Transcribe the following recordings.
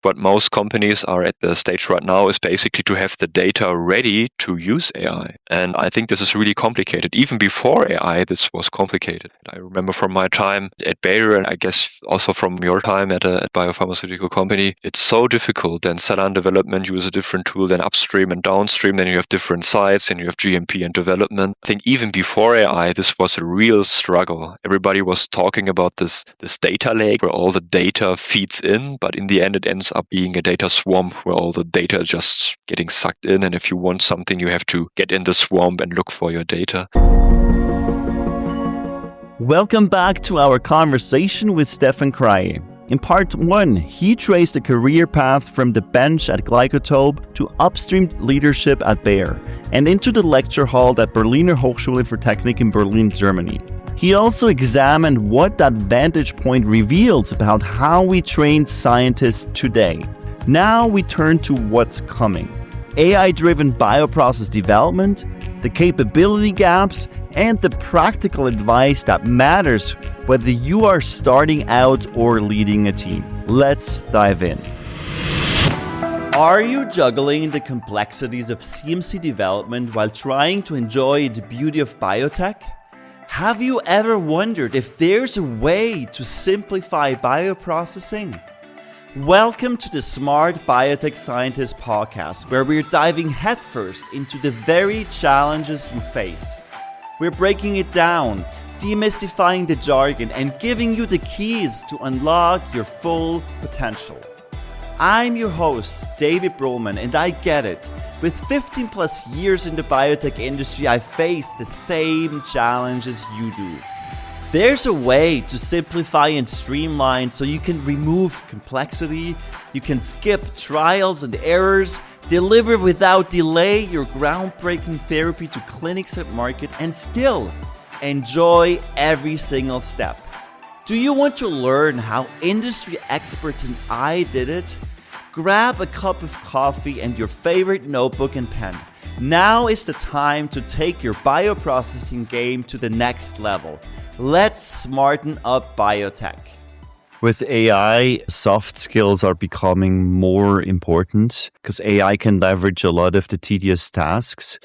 what most companies are at the stage right now is basically to have the data ready to use AI. And I think this is really complicated. Even before AI, this was complicated. I remember from my time at Bayer, and I guess also from your time at a biopharmaceutical company, it's so difficult. Then cell line development, use a different tool than upstream and downstream. Then you have different sites and you have GMP and development. I think even before AI, this was a real struggle. Everybody was talking about this data lake where all the data feeds in, but in the end, it ends up being a data swamp where all the data is just getting sucked in. And if you want something, you have to get in the swamp and look for your data. Welcome back to our conversation with Steffen Kreye. In part 1, he traced a career path from the bench at Glycotope to upstream leadership at Bayer and into the lecture hall at Berliner Hochschule for Technik in Berlin, Germany. He also examined what that vantage point reveals about how we train scientists today. Now we turn to what's coming. AI-driven bioprocess development, the capability gaps, and the practical advice that matters whether you are starting out or leading a team. Let's dive in. Are you juggling the complexities of CMC development while trying to enjoy the beauty of biotech? Have you ever wondered if there's a way to simplify bioprocessing? Welcome to the Smart Biotech Scientist podcast, where we're diving headfirst into the very challenges you face. We're breaking it down, demystifying the jargon, and giving you the keys to unlock your full potential. I'm your host, David Brohlman, and I get it. With 15 plus years in the biotech industry, I face the same challenges you do. There's a way to simplify and streamline so you can remove complexity, you can skip trials and errors, deliver without delay your groundbreaking therapy to clinics at market, and still enjoy every single step. Do you want to learn how industry experts and I did it? Grab a cup of coffee and your favorite notebook and pen. Now is the time to take your bioprocessing game to the next level. Let's smarten up biotech. With AI, soft skills are becoming more important because AI can leverage a lot of the tedious tasks.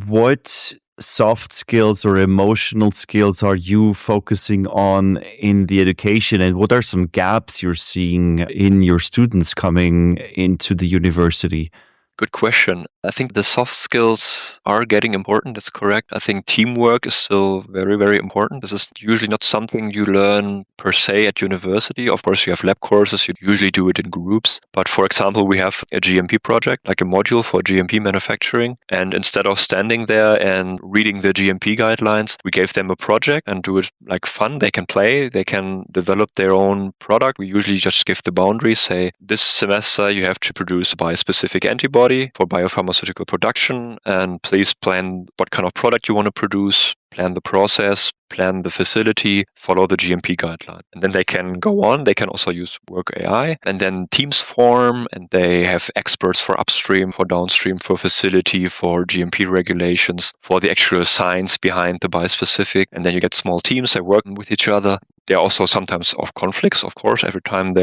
What soft skills or emotional skills are you focusing on in the education, and what are some gaps you're seeing in your students coming into the university? Good question. I think the soft skills are getting important. That's correct. I think teamwork is still very, very important. This is usually not something you learn per se at university. Of course, you have lab courses. You usually do it in groups. But for example, we have a GMP project, like a module for GMP manufacturing. And instead of standing there and reading the GMP guidelines, we gave them a project and do it like fun. They can play. They can develop their own product. We usually just give the boundaries, say, this semester you have to produce a bispecific antibody for biopharmaceutical production, and please plan what kind of product you want to produce, plan the process, plan the facility, follow the GMP guideline. And then they can go on. They can also use Work AI. And then teams form, and they have experts for upstream, for downstream, for facility, for GMP regulations, for the actual science behind the biospecific. And then you get small teams that work with each other. There are also sometimes conflicts, of course. Every time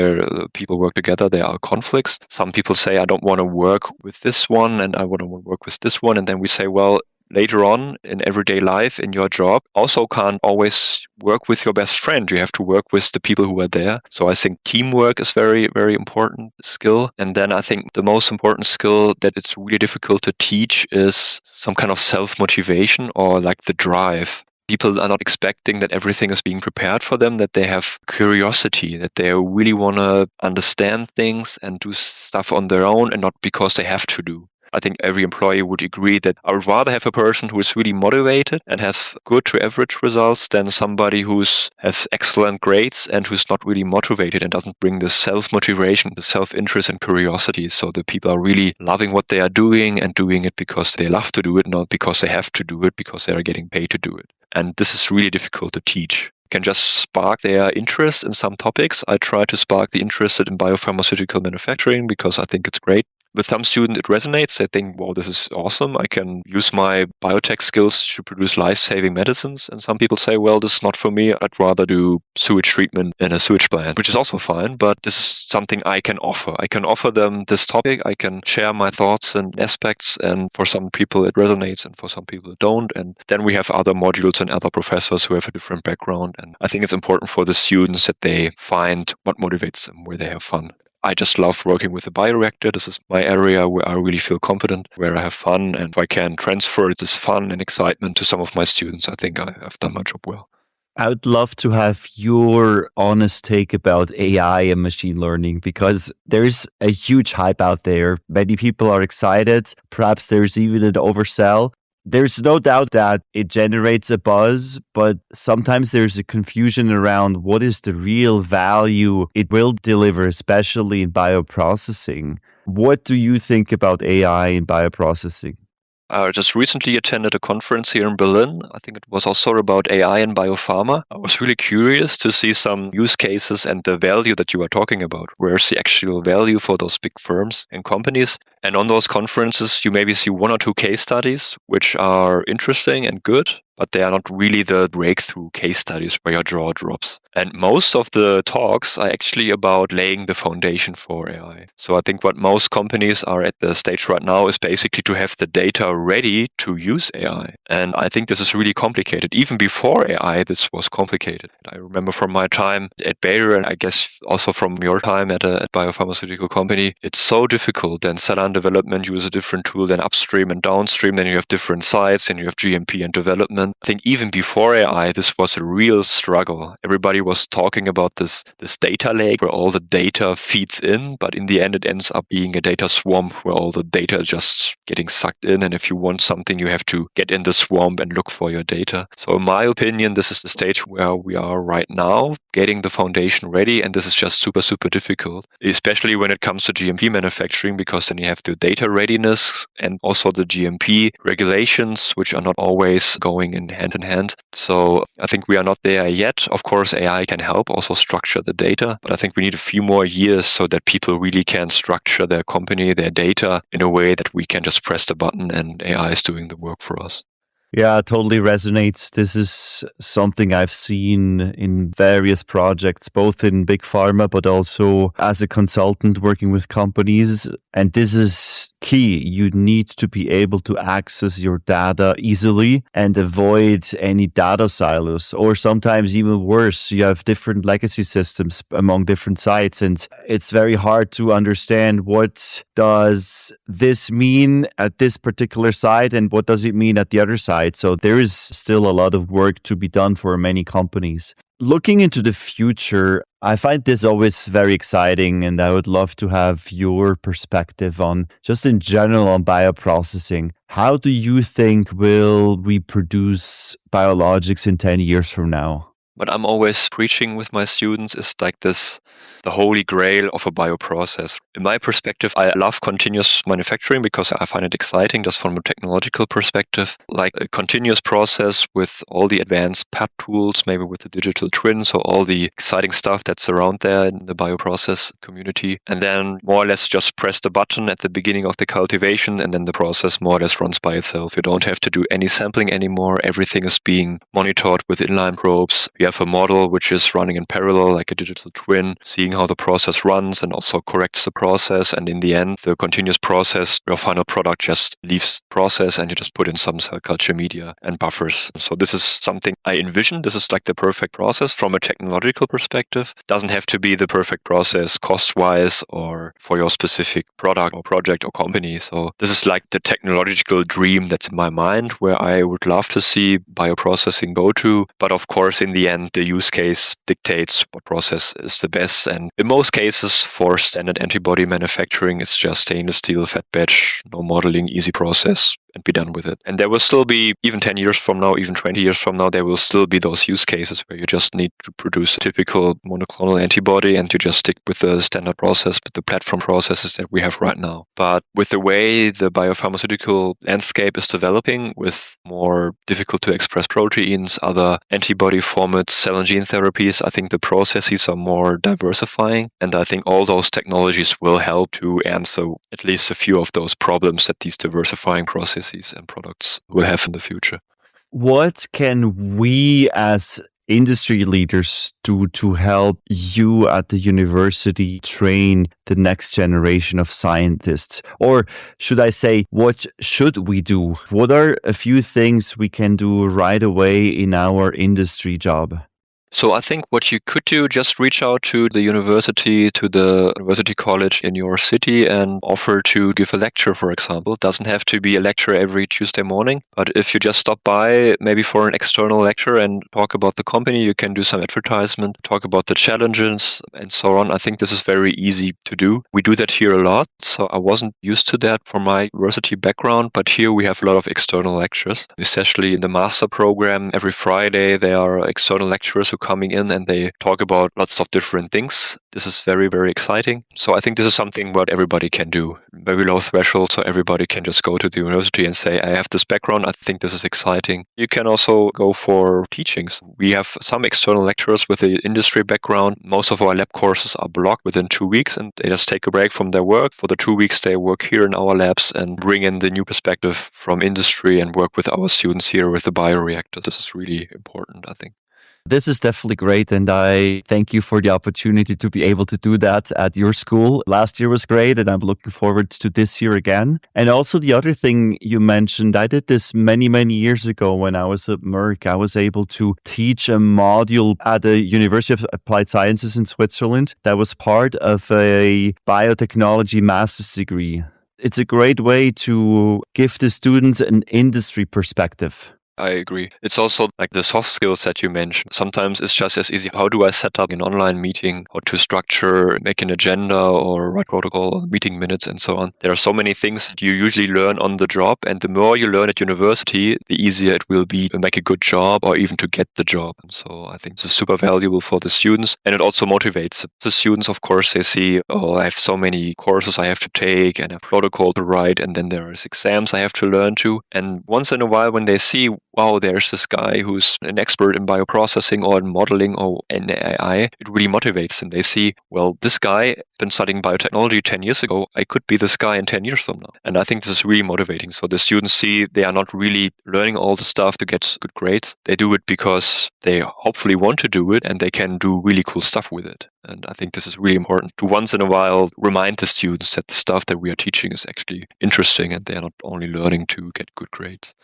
people work together, there are conflicts. Some people say, I don't want to work with this one, and I want to work with this one. And then we say, well, later on in everyday life, in your job, also can't always work with your best friend. You have to work with the people who are there. So I think teamwork is very, very important skill. And then I think the most important skill that it's really difficult to teach is some kind of self-motivation, or like the drive. People are not expecting that everything is being prepared for them, that they have curiosity, that they really want to understand things and do stuff on their own and not because they have to do. I think every employee would agree that I would rather have a person who is really motivated and has good to average results than somebody has excellent grades and who's not really motivated and doesn't bring the self-motivation, the self-interest and curiosity. So the people are really loving what they are doing and doing it because they love to do it, not because they have to do it because they are getting paid to do it. And this is really difficult to teach. You can just spark their interest in some topics. I try to spark the interest in biopharmaceutical manufacturing because I think it's great. With some students, it resonates. They think, wow, this is awesome. I can use my biotech skills to produce life-saving medicines. And some people say, well, this is not for me. I'd rather do sewage treatment in a sewage plant, which is also fine. But this is something I can offer. I can offer them this topic. I can share my thoughts and aspects. And for some people, it resonates, and for some people, it don't. And then we have other modules and other professors who have a different background. And I think it's important for the students that they find what motivates them, where they have fun. I just love working with a bioreactor. This is my area where I really feel confident, where I have fun. And if I can transfer this fun and excitement to some of my students, I think I've done my job well. I would love to have your honest take about AI and machine learning, because there's a huge hype out there. Many people are excited. Perhaps there's even an oversell. There's no doubt that it generates a buzz, but sometimes there's a confusion around what is the real value it will deliver, especially in bioprocessing. What do you think about AI in bioprocessing? I just recently attended a conference here in Berlin. I think it was also about AI and biopharma. I was really curious to see some use cases and the value that you are talking about. Where's the actual value for those big firms and companies? And on those conferences, you maybe see one or two case studies, which are interesting and good, but they are not really the breakthrough case studies where your jaw drops. And most of the talks are actually about laying the foundation for AI. So I think what most companies are at the stage right now is basically to have the data ready to use AI. And I think this is really complicated. Even before AI, this was complicated. I remember from my time at Bayer, and I guess also from your time at a biopharmaceutical company, it's so difficult. And cell line development, you use a different tool than upstream and downstream. Then you have different sites, and you have GMP and development. I think even before AI, this was a real struggle. Everybody was talking about this data lake where all the data feeds in, but in the end, it ends up being a data swamp where all the data is just getting sucked in. And if you want something, you have to get in the swamp and look for your data. So in my opinion, this is the stage where we are right now, getting the foundation ready. And this is just super, super difficult, especially when it comes to GMP manufacturing, because then you have the data readiness and also the GMP regulations, which are not always going in hand. So I think we are not there yet. Of course, AI can help also structure the data, but I think we need a few more years so that people really can structure their company, their data in a way that we can just press the button and AI is doing the work for us. Yeah, it totally resonates. This is something I've seen in various projects, both in big pharma, but also as a consultant working with companies. And this is key. You need to be able to access your data easily and avoid any data silos, or sometimes even worse, you have different legacy systems among different sites. And it's very hard to understand what does this mean at this particular site and what does it mean at the other side. So there is still a lot of work to be done for many companies. Looking into the future, I find this always very exciting, and I would love to have your perspective on, just in general, on bioprocessing. How do you think will we produce biologics in 10 years from now? What I'm always preaching with my students is like this, the holy grail of a bioprocess. In my perspective, I love continuous manufacturing because I find it exciting just from a technological perspective, like a continuous process with all the advanced PAT tools, maybe with the digital twin, so all the exciting stuff that's around there in the bioprocess community. And then more or less just press the button at the beginning of the cultivation, and then the process more or less runs by itself. You don't have to do any sampling anymore. Everything is being monitored with inline probes. We have a model which is running in parallel, like a digital twin, seeing how the process runs and also corrects the process. And in the end, the continuous process, your final product just leaves the process and you just put in some cell culture media and buffers. So this is something I envision. This is like the perfect process from a technological perspective. Doesn't have to be the perfect process cost-wise or for your specific product or project or company. So this is like the technological dream that's in my mind, where I would love to see bioprocessing go to. But of course, in the end, the use case dictates what process is the best. And in most cases, for standard antibody manufacturing, it's just stainless steel, fat batch, no modeling, easy process. and be done with it. And there will still be, even 10 years from now, even 20 years from now, there will still be those use cases where you just need to produce a typical monoclonal antibody and you just stick with the standard process, with the platform processes that we have right now. But with the way the biopharmaceutical landscape is developing, with more difficult to express proteins, other antibody formats, cell and gene therapies, I think the processes are more diversifying. And I think all those technologies will help to answer at least a few of those problems that these diversifying processes and products will have in the future. What can we as industry leaders do to help you at the university train the next generation of scientists? Or should I say, what should we do? What are a few things we can do right away in our industry job? So I think what you could do, just reach out to the university, to the university college in your city and offer to give a lecture, for example. It doesn't have to be a lecture every Tuesday morning, but if you just stop by maybe for an external lecture and talk about the company, you can do some advertisement, talk about the challenges and so on. I think this is very easy to do. We do that here a lot, so I wasn't used to that from my university background, but here we have a lot of external lectures, especially in the master program. Every Friday there are external lecturers who coming in and they talk about lots of different things. This is very, very exciting. So I think this is something what everybody can do. Very low threshold, so everybody can just go to the university and say, I have this background, I think this is exciting. You can also go for teachings. We have some external lecturers with an industry background. Most of our lab courses are blocked within 2 weeks and they just take a break from their work. For the 2 weeks they work here in our labs and bring in the new perspective from industry and work with our students here with the bioreactor. This is really important, I think. This is definitely great, and I thank you for the opportunity to be able to do that at your school. Last year was great, and I'm looking forward to this year again. And also the other thing you mentioned, I did this many, many years ago when I was at Merck. I was able to teach a module at the University of Applied Sciences in Switzerland that was part of a biotechnology master's degree. It's a great way to give the students an industry perspective. I agree. It's also like the soft skills that you mentioned. Sometimes it's just as easy. How do I set up an online meeting? How to structure, make an agenda or write protocol, meeting minutes and so on. There are so many things that you usually learn on the job. And the more you learn at university, the easier it will be to make a good job or even to get the job. And so I think this is super valuable for the students. And it also motivates the students. Of course, they see, oh, I have so many courses I have to take and a protocol to write. And then there is exams I have to learn to. And once in a while, when they see, wow, there's this guy who's an expert in bioprocessing or in modeling or in AI, it really motivates them. They see, well, this guy been studying biotechnology 10 years ago. I could be this guy in 10 years from now. And I think this is really motivating. So the students see they are not really learning all the stuff to get good grades. They do it because they hopefully want to do it and they can do really cool stuff with it. And I think this is really important to once in a while remind the students that the stuff that we are teaching is actually interesting and they're not only learning to get good grades.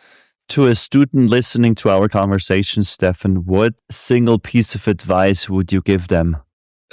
To a student listening to our conversation, Steffen, what single piece of advice would you give them?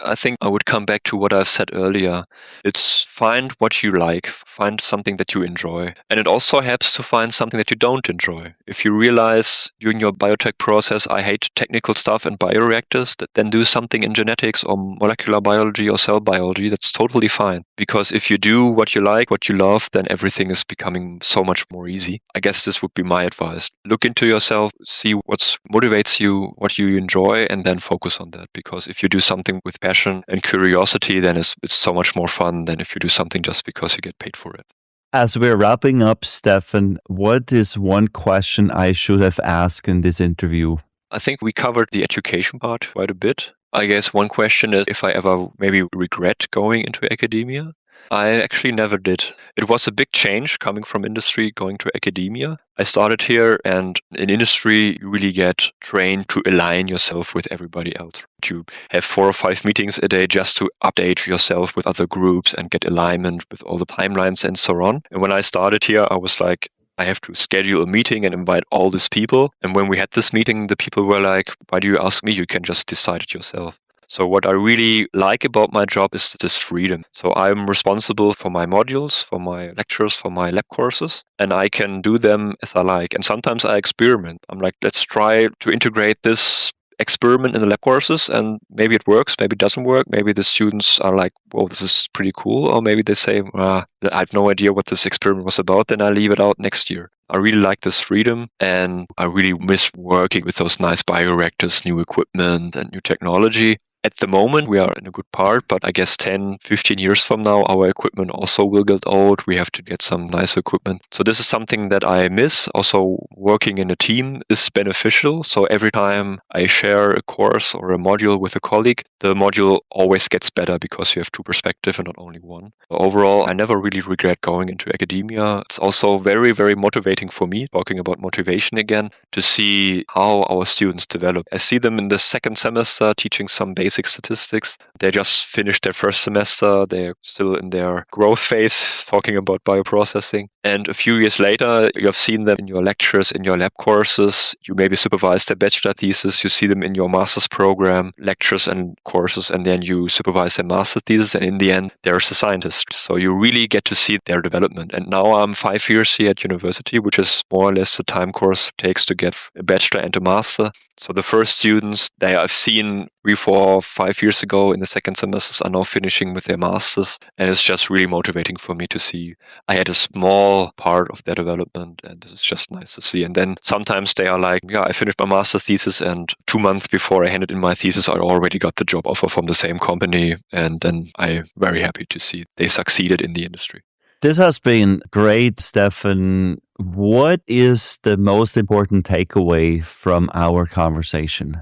I think I would come back to what I've said earlier. It's find what you like, find something that you enjoy. And it also helps to find something that you don't enjoy. If you realize during your biotech process, I hate technical stuff and bioreactors, then do something in genetics or molecular biology or cell biology. That's totally fine. Because if you do what you like, what you love, then everything is becoming so much more easy. I guess this would be my advice. Look into yourself, see what motivates you, what you enjoy, and then focus on that. Because if you do something with passion and curiosity, then it's so much more fun than if you do something just because you get paid for it. As we're wrapping up, Steffen, what is one question I should have asked in this interview? I think we covered the education part quite a bit. I guess one question is if I ever maybe regret going into academia. I actually never did. It was a big change coming from industry, going to academia. I started here, and in industry, you really get trained to align yourself with everybody else. You have 4 or 5 meetings a day just to update yourself with other groups and get alignment with all the timelines and so on. And when I started here, I was like, I have to schedule a meeting and invite all these people. And when we had this meeting, the people were like, why do you ask me? You can just decide it yourself. So what I really like about my job is this freedom. So I'm responsible for my modules, for my lectures, for my lab courses, and I can do them as I like. And sometimes I experiment. I'm like, let's try to integrate this experiment in the lab courses, and maybe it works, maybe it doesn't work. Maybe the students are like, whoa, this is pretty cool. Or maybe they say, I have no idea what this experiment was about, then I leave it out next year. I really like this freedom, and I really miss working with those nice bioreactors, new equipment and new technology. At the moment, we are in a good part, but I guess 10, 15 years from now, our equipment also will get old. We have to get some nice equipment. So this is something that I miss. Also, working in a team is beneficial. So every time I share a course or a module with a colleague, the module always gets better because you have two perspectives and not only one. Overall, I never really regret going into academia. It's also very, very motivating for me, talking about motivation again, to see how our students develop. I see them in the second semester teaching some basic statistics. They just finished their first semester. They're still in their growth phase, talking about bioprocessing. And a few years later, you have seen them in your lectures, in your lab courses. You maybe supervise their bachelor thesis. You see them in your master's program, lectures and courses, and then you supervise their master thesis. And in the end, they're a scientist. So you really get to see their development. And now I'm 5 years here at university, which is more or less the time course it takes to get a bachelor and a master. So the first students that I've seen 3, 4, 5 years ago in the second semesters are now finishing with their masters. And it's just really motivating for me to see I had a small part of their development, and this is just nice to see. And then sometimes they are like, I finished my master's thesis, and 2 months before I handed in my thesis, I already got the job offer from the same company. And then I'm very happy to see they succeeded in the industry. This has been great, Steffen. What is the most important takeaway from our conversation?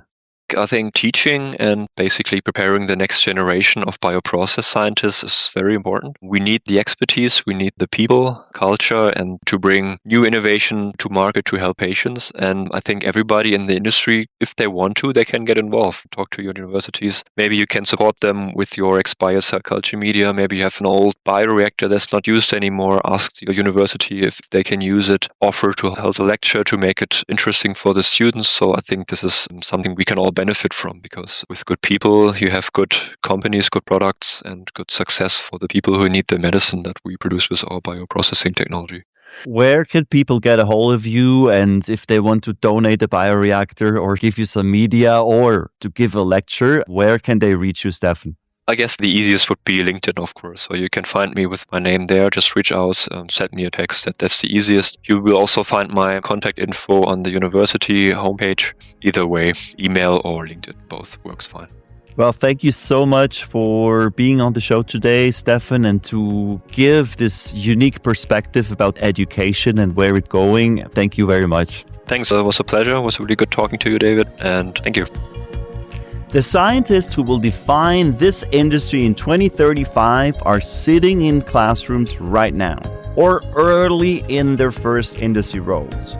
I think teaching and basically preparing the next generation of bioprocess scientists is very important. We need the expertise, we need the people, culture, and to bring new innovation to market to help patients. And I think everybody in the industry, if they want to, they can get involved. Talk to your universities. Maybe you can support them with your expired cell culture media. Maybe you have an old bioreactor that's not used anymore. Ask your university if they can use it. Offer to hold a lecture to make it interesting for the students. So I think this is something we can all benefit from, because with good people, you have good companies, good products, and good success for the people who need the medicine that we produce with our bioprocessing technology. Where can people get a hold of you, and if they want to donate a bioreactor or give you some media or to give a lecture, where can they reach you, Steffen? I guess the easiest would be LinkedIn, of course. So you can find me with my name there. Just reach out, send me a text. That's the easiest. You will also find my contact info on the university homepage. Either way, email or LinkedIn, both works fine. Well, thank you so much for being on the show today, Steffen, and to give this unique perspective about education and where it's going. Thank you very much. Thanks. It was a pleasure. It was really good talking to you, David, and thank you. The scientists who will define this industry in 2035 are sitting in classrooms right now, or early in their first industry roles.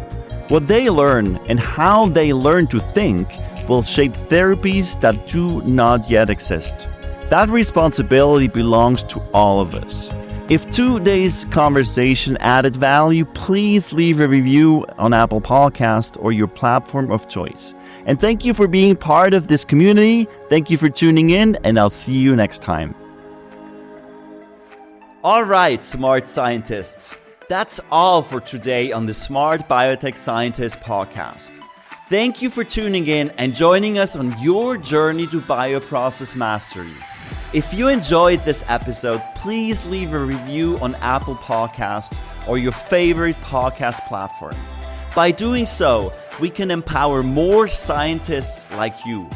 What they learn and how they learn to think will shape therapies that do not yet exist. That responsibility belongs to all of us. If today's conversation added value, please leave a review on Apple Podcast or your platform of choice. And thank you for being part of this community. Thank you for tuning in, and I'll see you next time. All right, smart scientists. That's all for today on the Smart Biotech Scientist podcast. Thank you for tuning in and joining us on your journey to bioprocess mastery. If you enjoyed this episode, please leave a review on Apple Podcasts or your favorite podcast platform. By doing so, we can empower more scientists like you.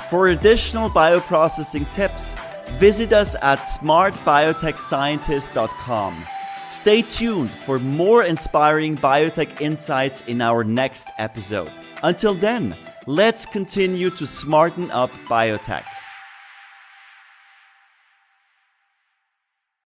For additional bioprocessing tips, visit us at smartbiotechscientist.com. Stay tuned for more inspiring biotech insights in our next episode. Until then, let's continue to smarten up biotech.